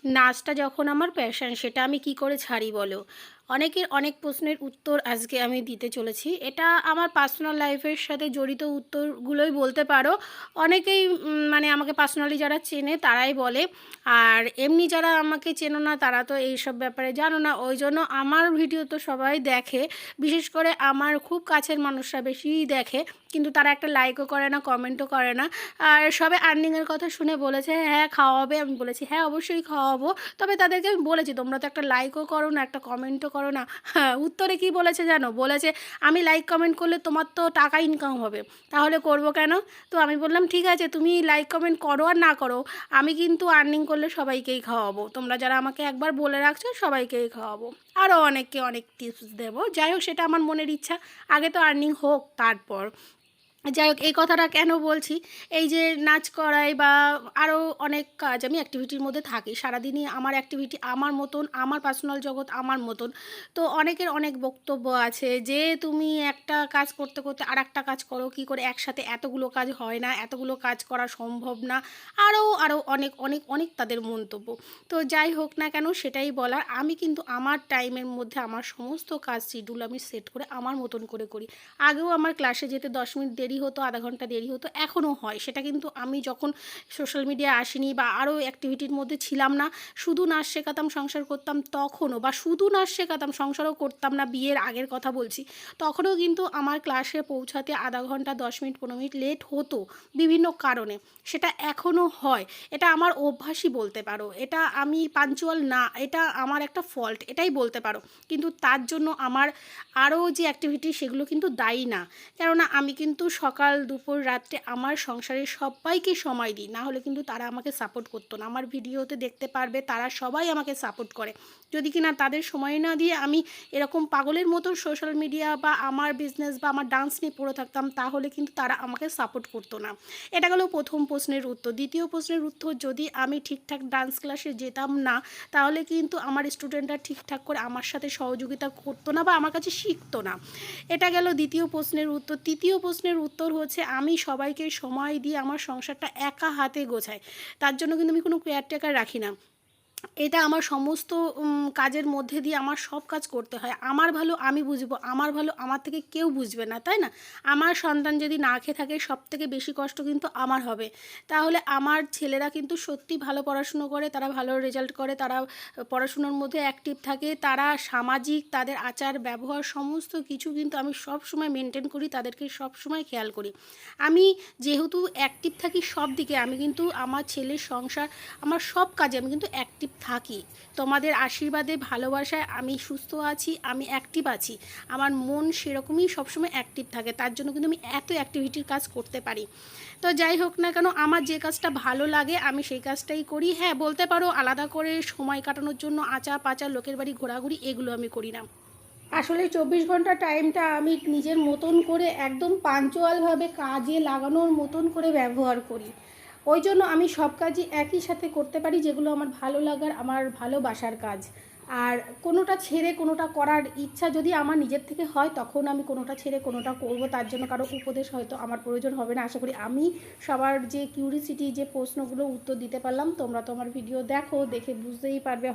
নাচটা যখন আমার প্যাশন, সেটা আমি কি করে ছাড়ি বলো? অনেকের অনেক প্রশ্নের উত্তর আজকে আমি দিতে চলেছি। এটা আমার পার্সোনাল লাইফের সাথে জড়িত উত্তরগুলোই বলতে পারো। অনেকেই মানে আমাকে পার্সোনালি যারা চেনে তারাই বলে। আর এমনি যারা আমাকে চেনো না তারা তো এইসব ব্যাপারে জানো না। ওই জন্য আমার ভিডিও তো সবাই দেখে। বিশেষ করে আমার খুব কাছের মানুষরা বেশিই দেখে। কিন্তু তারা একটা লাইকও করে না, কমেন্টও করে না। আর সবে আর্নিংয়ের কথা শুনে বলেছে, হ্যাঁ খাওয়াবে। আমি বলেছি হ্যাঁ অবশ্যই খাওয়াবো। তবে তাদেরকে আমি বলেছি তোমরা তো একটা লাইকও করো না, একটা কমেন্টও করো না। হ্যাঁ, উত্তরে কি বলেছে জানো? বলেছে আমি লাইক কমেন্ট করলে তোমার তো টাকা ইনকাম হবে, তাহলে করব কেন? তো আমি বললাম ঠিক আছে, তুমি লাইক কমেন্ট করো আর না করো, আমি কিন্তু আর্নিং করলে সবাইকেই খাওয়াবো। তোমরা যারা আমাকে একবার বলে রাখছো সবাইকেই খাওয়াবো। আরও অনেককে অনেক টিপস দেবো। যাই হোক, সেটা আমার মনের ইচ্ছা। আগে তো আর্নিং হোক তারপর। যাই হোক, এই কথাটা কেন বলছি, এই যে নাচ করাই বা আরও অনেক কাজ, আমি অ্যাক্টিভিটির মধ্যে থাকি সারাদিনই। আমার অ্যাক্টিভিটি আমার মতন, আমার পার্সোনাল জগৎ আমার মতন। তো অনেকের অনেক বক্তব্য আছে যে তুমি একটা কাজ করতে করতে আর একটা কাজ করো, কী করে একসাথে এতগুলো কাজ হয় না, এতগুলো কাজ করা সম্ভব না। আরও আরও অনেক অনেক অনেক তাদের মন্তব্য। তো যাই হোক না কেন, সেটাই বলার, আমি কিন্তু আমার টাইমের মধ্যে আমার সমস্ত কাজ শিডিউল আমি সেট করে আমার মতন করে করি। আগেও আমার ক্লাসে যেতে 10 মিনিট দেরি হতো, আধা ঘন্টা দেরি হতো, এখনও হয়। সেটা কিন্তু আমি যখন সোশ্যাল মিডিয়ায় আসিনি বা আরও অ্যাক্টিভিটির মধ্যে ছিলাম না, শুধু নাচ শেখাতাম, সংসার করতাম তখনও, বা শুধু নাচ শেখাতাম সংসারও করতাম না, বিয়ের আগের কথা বলছি, তখনও কিন্তু আমার ক্লাসে পৌঁছাতে আধা ঘন্টা 10 মিনিট 15 মিনিট লেট হতো বিভিন্ন কারণে। সেটা এখনও হয়। এটা আমার অভ্যাসই বলতে পারো। এটা আমি পাঞ্চুয়াল না, এটা আমার একটা ফল্ট, এটাই বলতে পারো। কিন্তু তার জন্য আমার আরও যে অ্যাক্টিভিটি সেগুলো কিন্তু দায়ী না। কেননা আমি কিন্তু সকাল দুপুর রাত্রে আমার সংসারের সবাইকে সময় দিই, না হলে কিন্তু তারা আমাকে সাপোর্ট করতো না। আমার ভিডিওতে দেখতে পারবে তারা সবাই আমাকে সাপোর্ট করে। যদি কিনা তাদের সময় না দিয়ে আমি এরকম পাগলের মতো সোশ্যাল মিডিয়া বা আমার বিজনেস বা আমার ডান্স নিয়ে পড়ে থাকতাম, তাহলে কিন্তু তারা আমাকে সাপোর্ট করতো না। এটা গেল প্রথম প্রশ্নের উত্তর। দ্বিতীয় প্রশ্নের উত্তর, যদি আমি ঠিকঠাক ডান্স ক্লাসে যেতাম না, তাহলে কিন্তু আমার স্টুডেন্টরা ঠিকঠাক করে আমার সাথে সহযোগিতা করতো না বা আমার কাছে শিখতো না। এটা গেল দ্বিতীয় প্রশ্নের উত্তর। তৃতীয় প্রশ্নের উত্তর হচ্ছে, আমি সবাইকে সময় দিয়ে আমার সংসারটা একা হাতে গোছাই। তার জন্য কিন্তু আমি কোনো কেয়ারটেকার রাখি না। এটা আমার সমস্ত কাজের মধ্যে দিয়ে আমার সব কাজ করতে হয়। আমার ভালো আমি বুঝবো, আমার ভালো আমার থেকে কেউ বুঝবে না, তাই না? আমার সন্তান যদি না খেয়ে থাকে, সবথেকে বেশি কষ্ট কিন্তু আমার হবে। তাহলে আমার ছেলেরা কিন্তু সত্যি ভালো পড়াশুনো করে, তারা ভালো রেজাল্ট করে, তারা পড়াশুনোর মধ্যে অ্যাক্টিভ থাকে, তারা সামাজিক, তাদের আচার ব্যবহার সমস্ত কিছু কিন্তু আমি সব সময় মেনটেন করি, তাদেরকে সব সময় খেয়াল করি। আমি যেহেতু অ্যাক্টিভ থাকি সব দিকে, আমি কিন্তু আমার ছেলের সংসার, আমার সব কাজে আমি কিন্তু অ্যাক্টিভ থাকি। তোমাদের আশীর্বাদে ভালোবাসায় আমি সুস্থ আছি, আমি অ্যাক্টিভ আছি। আমার মন সেরকমই সবসময় অ্যাক্টিভ থাকে, তার জন্য কিন্তু আমি এত অ্যাক্টিভিটির কাজ করতে পারি। তো যাই হোক না কেন, আমার যে কাজটা ভালো লাগে আমি সেই কাজটাই করি। হ্যাঁ, বলতে পারো আলাদা করে সময় কাটানোর জন্য আচা পাচা লোকের বাড়ি ঘোরাঘুরি এগুলো আমি করি না। আসলে 24 ঘন্টা টাইমটা আমি নিজের মতন করে একদম পাঞ্চুয়ালভাবে কাজে লাগানোর মতন করে ব্যবহার করি। ওই জন্য আমি সব কাজই একই সাথে করতে পারি, যেগুলো আমার ভালো লাগার, আমার ভালোবাসার কাজ। আর কোনোটা ছেড়ে কোনোটা করার ইচ্ছা যদি আমার নিজের থেকে হয়, তখন আমি কোনোটা ছেড়ে কোনোটা করব। তার জন্য কারো উপদেশ হয়তো আমার প্রয়োজন হবে না। আশা করি আমি সবার যে কিউরিসিটি, যে প্রশ্নগুলো উত্তর দিতে পারলাম। তোমরা তো আমার ভিডিও দেখো, দেখে বুঝতেই পারবে